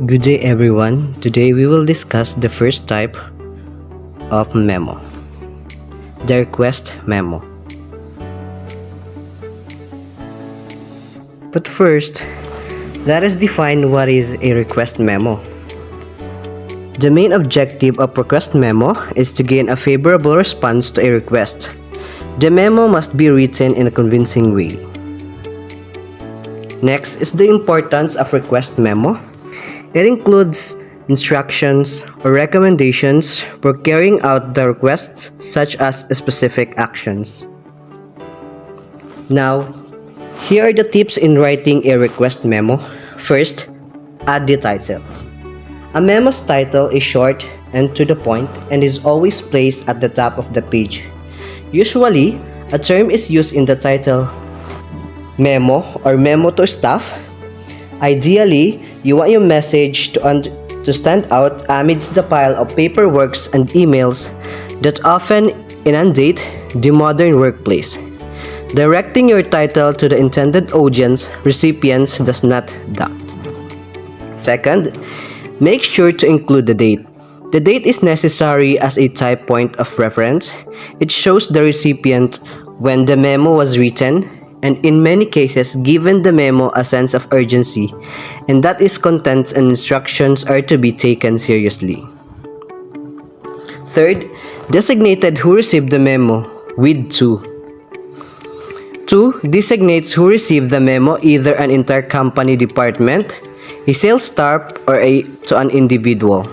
Good day everyone. Today we will discuss the first type of memo, the request memo. But first, let us define what is a request memo. The main objective of request memo is to gain a favorable response to a request. The memo must be written in a convincing way. Next is the importance of request memo. It includes instructions or recommendations for carrying out the requests, such as specific actions. Now, here are the tips in writing a request memo. First, add the title. A memo's title is short and to the point and is always placed at the top of the page. Usually, a term is used in the title, memo or memo to staff. Ideally, you want your message to stand out amidst the pile of paperwork and emails that often inundate the modern workplace. Directing your title to the intended audience recipients does not doubt. Second, make sure to include the date. The date is necessary as a type point of reference. It shows the recipient when the memo was written, and in many cases given the memo a sense of urgency, and that its contents and instructions are to be taken seriously. Third, designated who received the memo with to. To designates who received the memo, either an entire company department, a sales staff, or to an individual.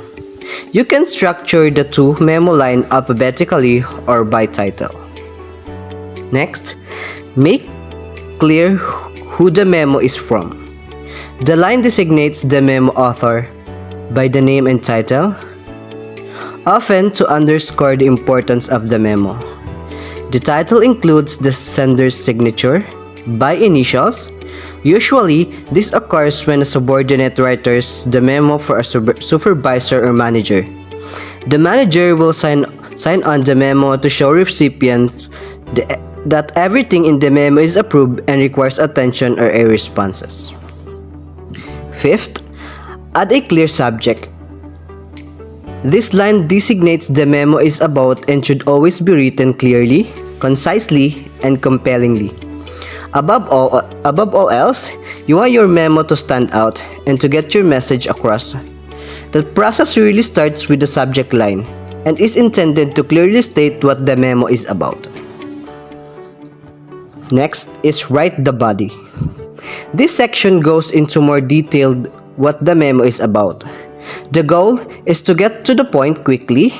You can structure the to memo line alphabetically or by title. Next, make clear who the memo is from. The line designates the memo author by the name and title, often to underscore the importance of the memo. The title includes the sender's signature by initials. Usually, this occurs when a subordinate writes the memo for a supervisor or manager. The manager will sign on the memo to show recipients that everything in the memo is approved and requires attention or a responses. Fifth, add a clear subject. This line designates the memo is about and should always be written clearly, concisely, and compellingly. Above all else, you want your memo to stand out and to get your message across. The process really starts with the subject line and is intended to clearly state what the memo is about. Next is write the body. This section goes into more detailed what the memo is about. The goal is to get to the point quickly.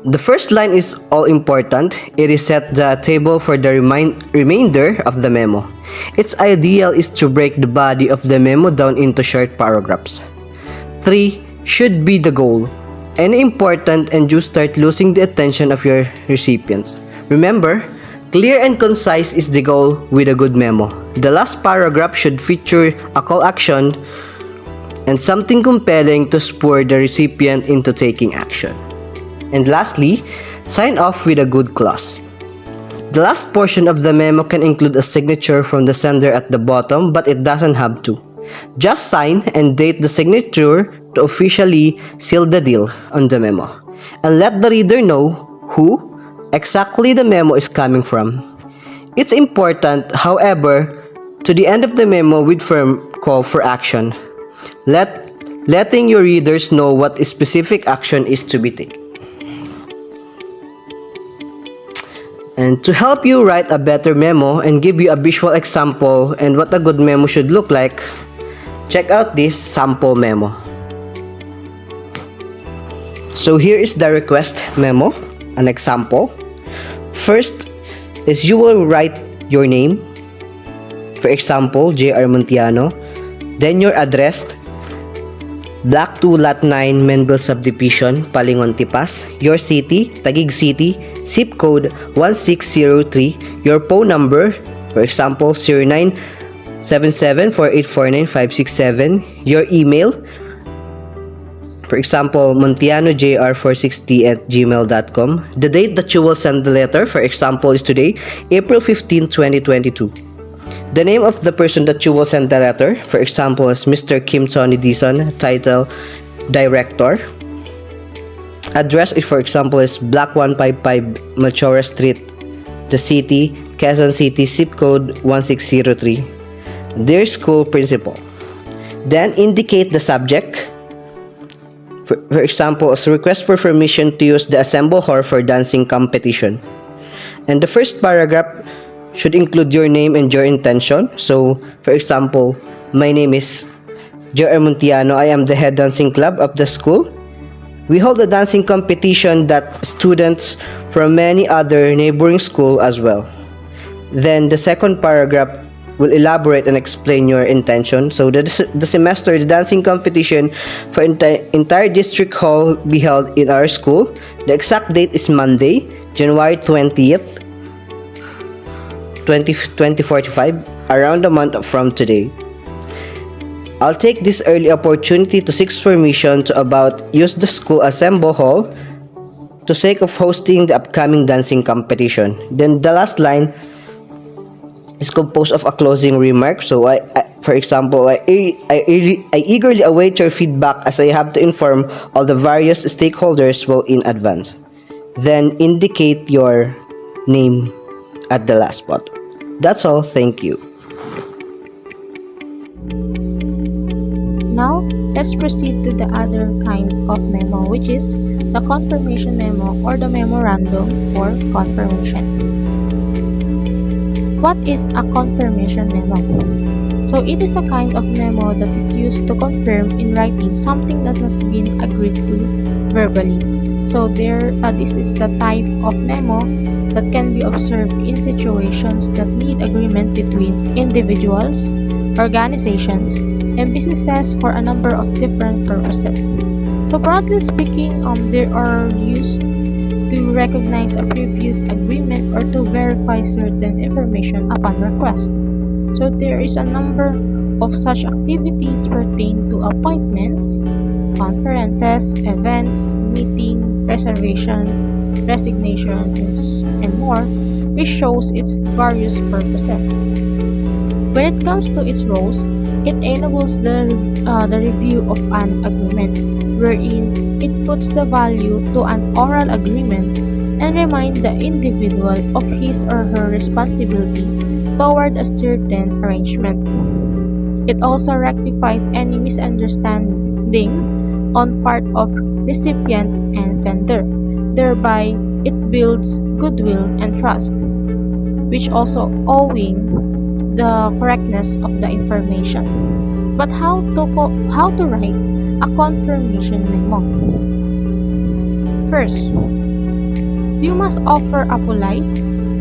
The first line is all important. It is set the table for the remainder of the memo. Its ideal is to break the body of the memo down into short paragraphs. 3 should be the goal. Any important and you start losing the attention of your recipients. Remember, clear and concise is the goal with a good memo. The last paragraph should feature a call action and something compelling to spur the recipient into taking action. And lastly, sign off with a good clause. The last portion of the memo can include a signature from the sender at the bottom, but it doesn't have to. Just sign and date the signature to officially seal the deal on the memo, and let the reader know who exactly the memo is coming from. It's important, however, to the end of the memo with firm call for action, letting your readers know what specific action is to be taken. And to help you write a better memo and give you a visual example and what a good memo should look like, check out this sample memo. So here is the request memo, an example. First is you will write your name, for example, J.R. Montiano, then your address, Block 2, Lot 9, Menville Subdivision, Palingon, Tipas, your city, Taguig City, zip code 1603, your phone number, for example, 0977-4849-567, your email, for example, montianojr460@gmail.com. The date that you will send the letter, for example, is today, April 15, 2022. The name of the person that you will send the letter, for example, is Mr. Kim Tony Dison, title Director. Address, if for example, is Block 155 Machora Street, the city, Quezon City, zip code 1603. Dear School Principal. Then indicate the subject. For example, as request for permission to use the assemble hall for dancing competition. And the first paragraph should include your name and your intention. So, for example, my name is Joe Montiano. I am the head dancing club of the school. We hold a dancing competition that students from many other neighboring schools as well. Then the second paragraph will elaborate and explain your intention. So the semester, the dancing competition for entire district hall be held in our school. The exact date is Monday, January 20th, 2045, around a month from today. I'll take this early opportunity to seek permission to use the school assemble hall to sake of hosting the upcoming dancing competition. Then the last line is composed of a closing remark. So for example, I eagerly await your feedback as I have to inform all the various stakeholders well in advance. Then indicate your name at the last spot. That's all. Thank you. Now, let's proceed to the other kind of memo, which is the confirmation memo or the memorandum for confirmation. What is a confirmation memo? So, it is a kind of memo that is used to confirm in writing something that has been agreed to verbally. So, this is the type of memo that can be observed in situations that need agreement between individuals, organizations, and businesses for a number of different purposes. So broadly speaking, they are used to recognize a previous agreement or to verify certain information upon request. So there is a number of such activities pertain to appointments, conferences, events, meeting, reservation, resignations, and more, which shows its various purposes. When it comes to its roles, it enables the review of an agreement, wherein it puts the value to an oral agreement and reminds the individual of his or her responsibility toward a certain arrangement. It also rectifies any misunderstanding on part of recipient and sender. Thereby, it builds goodwill and trust, which also owing the correctness of the information. But how to write a confirmation memo? First, you must offer a polite,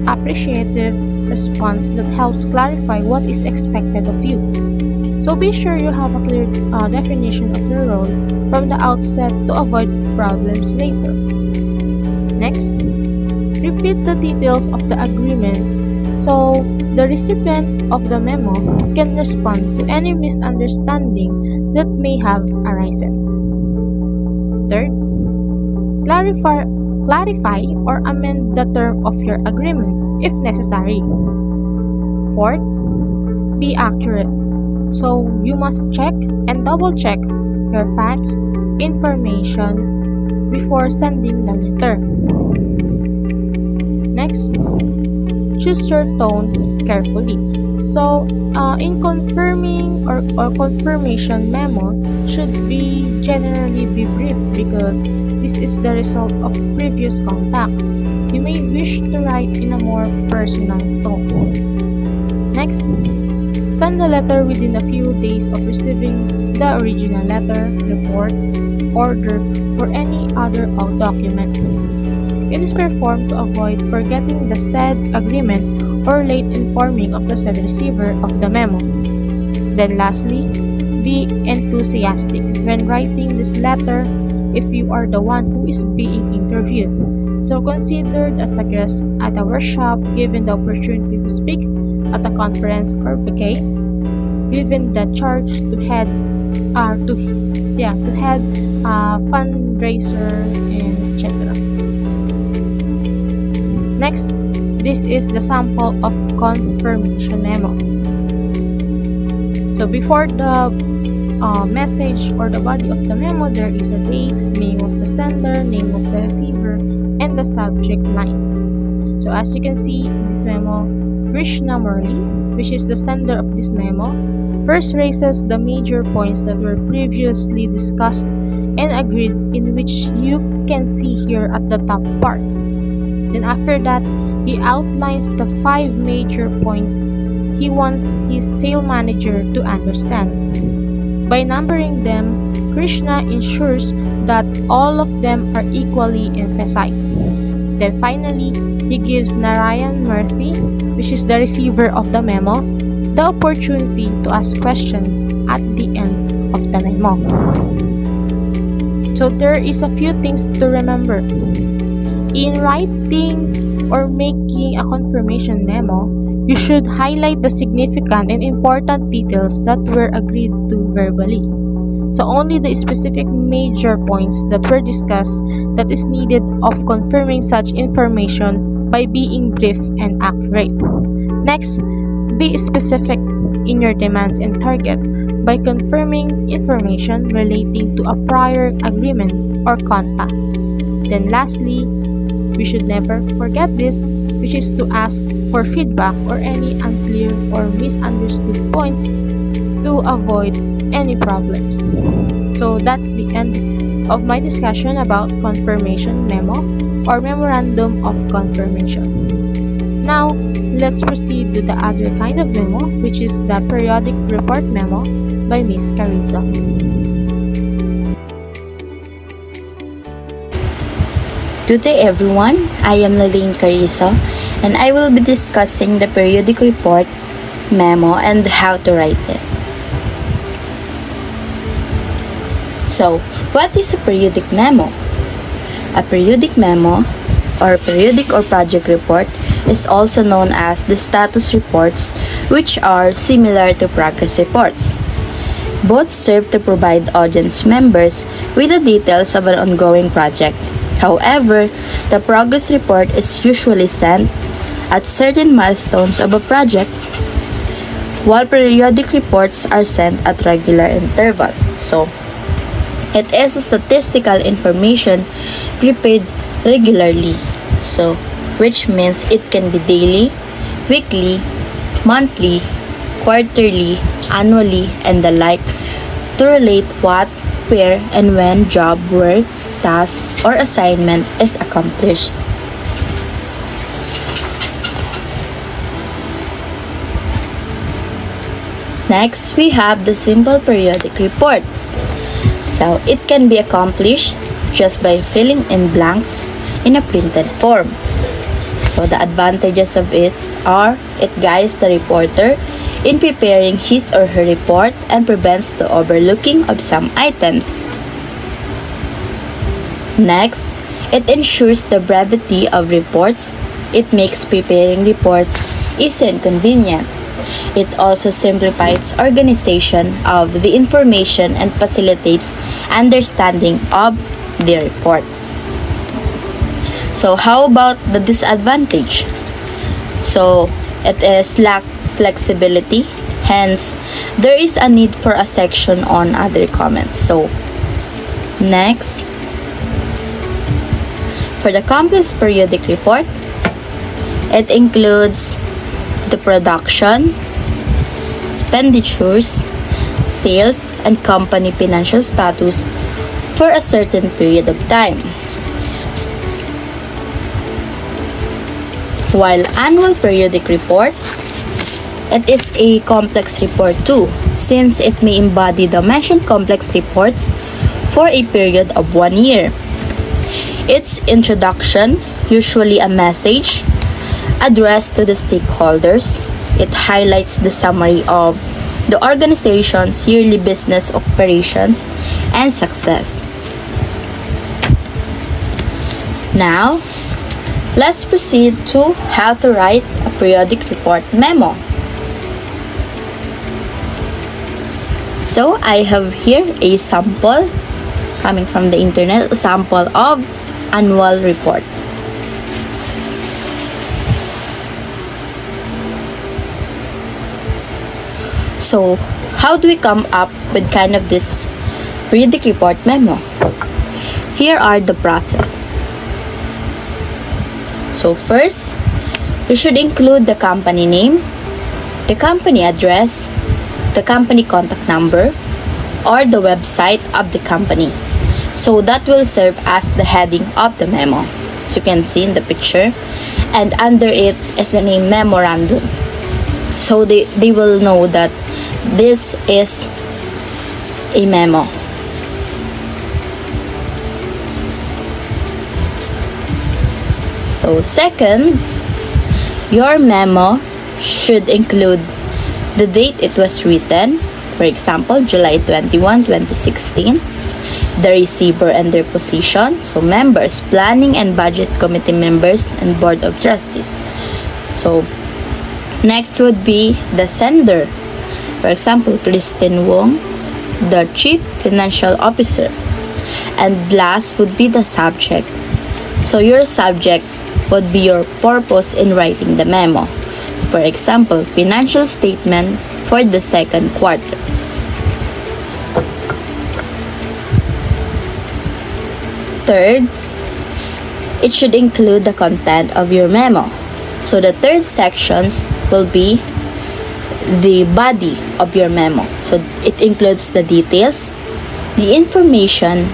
appreciative response that helps clarify what is expected of you. So be sure you have a clear definition of your role from the outset to avoid problems later. Next, repeat the details of the agreement so the recipient of the memo can respond to any misunderstanding that may have arisen. Third, clarify or amend the term of your agreement if necessary. Fourth, be accurate. So you must check and double check your facts, information before sending the letter. Next, choose your tone carefully. So, in confirming or confirmation memo should generally be brief because this is the result of previous contact. You may wish to write in a more personal tone. Next, send the letter within a few days of receiving the original letter, report, order, or any other document. It is performed to avoid forgetting the said agreement or late informing of the said receiver of the memo. Then lastly, be enthusiastic when writing this letter if you are the one who is being interviewed. So considered as a guest at a workshop, given the opportunity to speak at a conference or bouquet, given the charge to head fundraiser, and etc. Next, this is the sample of confirmation memo. So before the message or the body of the memo, there is a date, name of the sender, name of the receiver, and the subject line. So as you can see in this memo, Krishna Murli, which is the sender of this memo, first raises the major points that were previously discussed and agreed, in which you can see here at the top part. Then after that, he outlines the 5 major points he wants his sale manager to understand. By numbering them, Krishna ensures that all of them are equally emphasized. Then finally, he gives Narayan Murthy, which is the receiver of the memo, the opportunity to ask questions at the end of the memo. So there is a few things to remember. In writing or making a confirmation memo, you should highlight the significant and important details that were agreed to verbally. So only the specific major points that were discussed that is needed of confirming such information by being brief and accurate. Next, be specific in your demands and target by confirming information relating to a prior agreement or contact. Then lastly, we should never forget this, which is to ask for feedback or any unclear or misunderstood points to avoid any problems. So that's the end of my discussion about confirmation memo or memorandum of confirmation. Now, let's proceed to the other kind of memo, which is the periodic report memo by Ms. Carrizo. Good day everyone, I am Lalaine Carrizo and I will be discussing the periodic report memo and how to write it. So, what is a periodic memo? A periodic memo or periodic or project report is also known as the status reports, which are similar to progress reports. Both serve to provide audience members with the details of an ongoing project. However, the progress report is usually sent at certain milestones of a project, while periodic reports are sent at regular intervals. So, it is statistical information prepared regularly. So, which means it can be daily, weekly, monthly, quarterly, annually, and the like to relate what, where, and when job, work, task, or assignment is accomplished. Next, we have the simple periodic report. So, it can be accomplished just by filling in blanks in a printed form. So, the advantages of it are it guides the reporter in preparing his or her report and prevents the overlooking of some items. Next, it ensures the brevity of reports. It makes preparing reports easy and convenient. It also simplifies organization of the information and facilitates understanding of the report. So how about the disadvantage? So it is lack flexibility, hence there is a need for a section on other comments. So next, for the complex periodic report, it includes the production, expenditures, sales, and company financial status for a certain period of time. While annual periodic report, it is a complex report too, since it may embody the mentioned complex reports for a period of 1 year. Its introduction, usually a message addressed to the stakeholders. It highlights the summary of the organization's yearly business operations and success. Now, let's proceed to how to write a periodic report memo. So, I have here a sample coming from the internet, a sample of annual report. So, how do we come up with kind of this periodic report memo? Here are the process. So first, you should include the company name, the company address, the company contact number, or the website of the company. So that will serve as the heading of the memo. As you can see in the picture. And under it is the name memorandum. So they will know that this is a memo. So second, your memo should include the date it was written, for example, July 21, 2016, the receiver and their position, so members, planning and budget committee members, and board of trustees. So next would be the sender, for example, Kristen Wong, the chief financial officer, and last would be the subject. So your subject would be your purpose in writing the memo. So for example, financial statement for the second quarter. Third, it should include the content of your memo. So the third sections will be the body of your memo. So it includes the details, the information,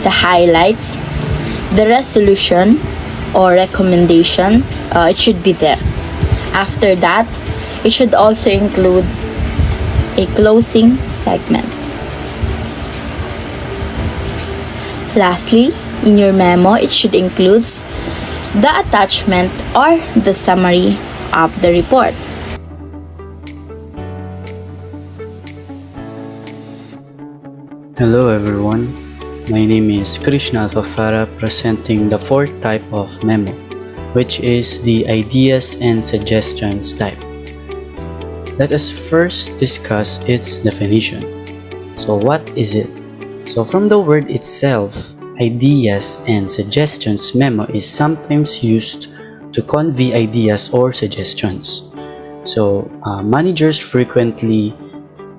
the highlights, the resolution or recommendation. It should be there. After that, it should also include a closing segment. Lastly, in your memo, it should include the attachment or the summary of the report. Hello everyone, my name is Krishna Alfafara, presenting the fourth type of memo, which is the ideas and suggestions type. Let us first discuss its definition. So what is it? So from the word itself, ideas and suggestions memo is sometimes used to convey ideas or suggestions. So managers frequently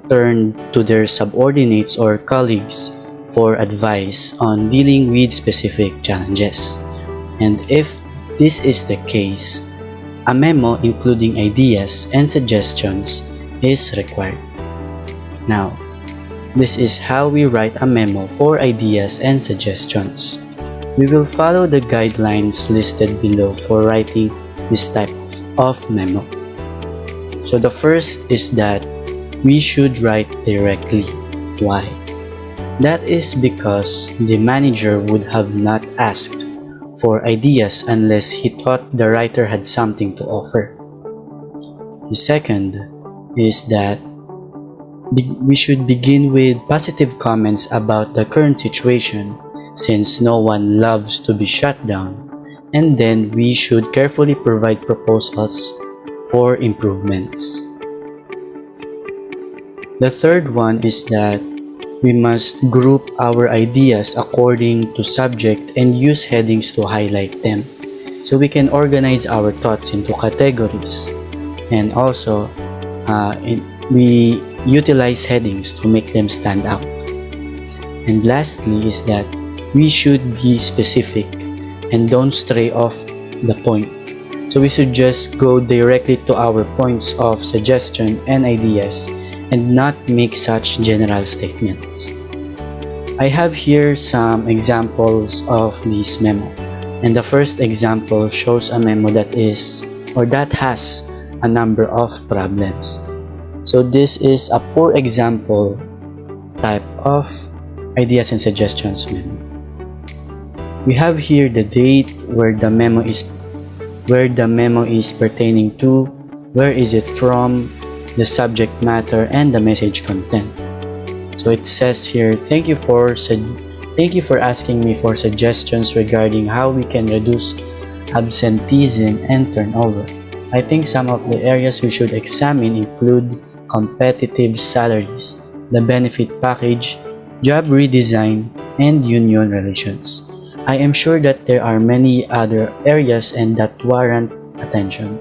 turn to their subordinates or colleagues for advice on dealing with specific challenges. And if this is the case, a memo including ideas and suggestions is required. Now, this is how we write a memo for ideas and suggestions. We will follow the guidelines listed below for writing this type of memo. So the first is that we should write directly. Why? That is because the manager would have not asked for ideas unless he thought the writer had something to offer. The second is that we should begin with positive comments about the current situation, since no one loves to be shut down, and then we should carefully provide proposals for improvements. The third one is that we must group our ideas according to subject and use headings to highlight them, so we can organize our thoughts into categories. And also, we utilize headings to make them stand out. And lastly is that we should be specific and don't stray off the point. So we should just go directly to our points of suggestion and ideas and not make such general statements. I have here some examples of this memo. And the first example shows a memo that has a number of problems. So this is a poor example type of ideas and suggestions memo. We have here the date where the memo is pertaining to, where is it from, the subject matter, and the message content. So it says here, thank you for asking me for suggestions regarding how we can reduce absenteeism and turnover. I think some of the areas we should examine include competitive salaries, the benefit package, job redesign, and union relations. I am sure that there are many other areas and that warrant attention,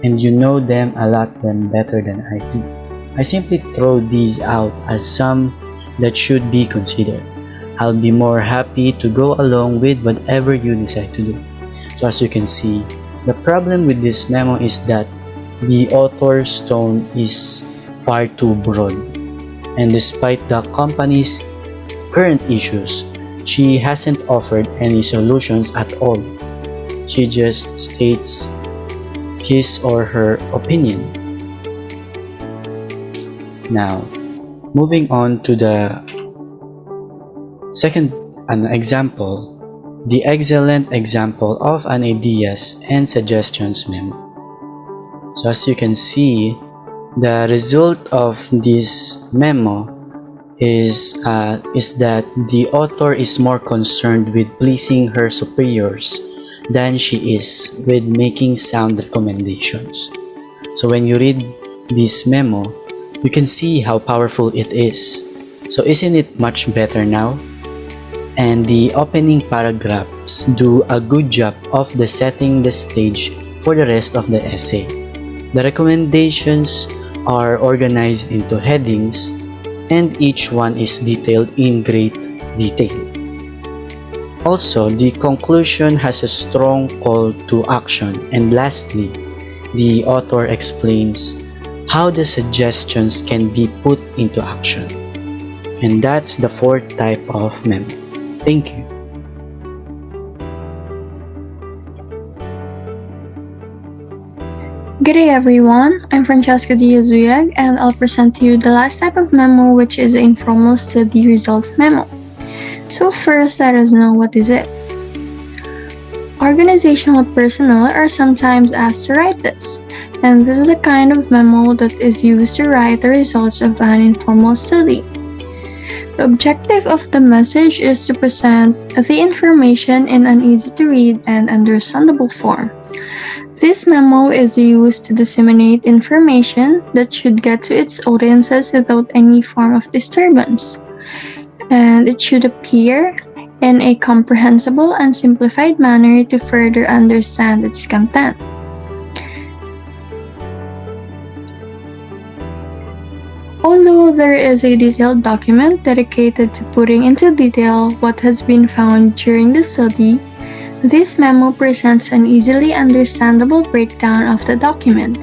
and you know them a lot better than I do. I simply throw these out as some that should be considered. I'll be more happy to go along with whatever you decide to do. So as you can see, the problem with this memo is that the author's tone is far too broad. And despite the company's current issues, she hasn't offered any solutions at all. She just states his or her opinion. Now, moving on to the second example, the excellent example of an ideas and suggestions memo. So as you can see, the result of this memo is that the author is more concerned with pleasing her superiors than she is with making sound recommendations. So when you read this memo, you can see how powerful it is. So isn't it much better now? And the opening paragraphs do a good job of setting the stage for the rest of the essay. The recommendations are organized into headings, and each one is detailed in great detail. Also, the conclusion has a strong call to action, and lastly, the author explains how the suggestions can be put into action. And that's the fourth type of memo. Thank you. Good day everyone, I'm Francesca Diaz-Uyag and I'll present to you the last type of memo, which is the informal study results memo. So first, let us know what is it. Organizational personnel are sometimes asked to write this, and this is a kind of memo that is used to write the results of an informal study. The objective of the message is to present the information in an easy-to-read and understandable form. This memo is used to disseminate information that should get to its audiences without any form of disturbance, and it should appear in a comprehensible and simplified manner to further understand its content. Although there is a detailed document dedicated to putting into detail what has been found during the study, this memo presents an easily understandable breakdown of the document.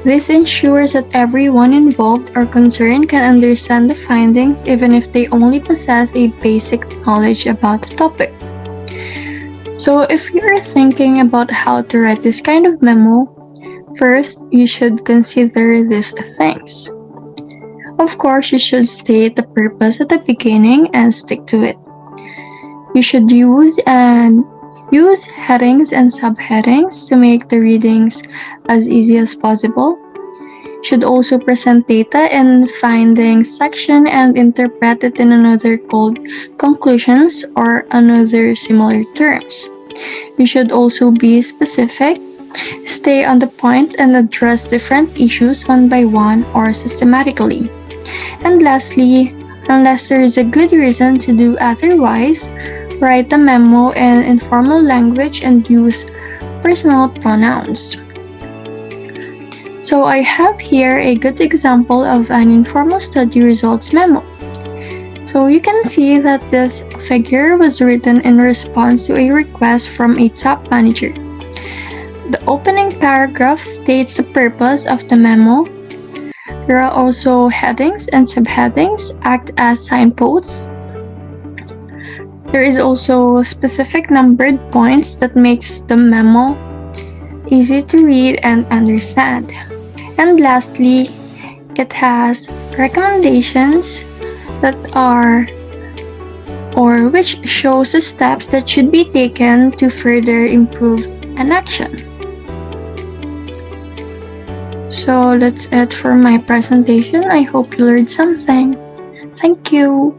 This ensures that everyone involved or concerned can understand the findings even if they only possess a basic knowledge about the topic. So if you are thinking about how to write this kind of memo, first you should consider these things. Of course, you should state the purpose at the beginning and stick to it. You should use headings and subheadings to make the readings as easy as possible. You should also present data in findings section and interpret it in another called conclusions or another similar terms. You should also be specific, stay on the point, and address different issues one by one or systematically. And lastly, unless there is a good reason to do otherwise, write the memo in informal language and use personal pronouns. So I have here a good example of an informal study results memo. So you can see that this figure was written in response to a request from a top manager. The opening paragraph states the purpose of the memo. There are also headings and subheadings act as signposts. There is also specific numbered points that makes the memo easy to read and understand. And lastly, it has recommendations that are or which shows the steps that should be taken to further improve an action. So that's it for my presentation. I hope you learned something. Thank you.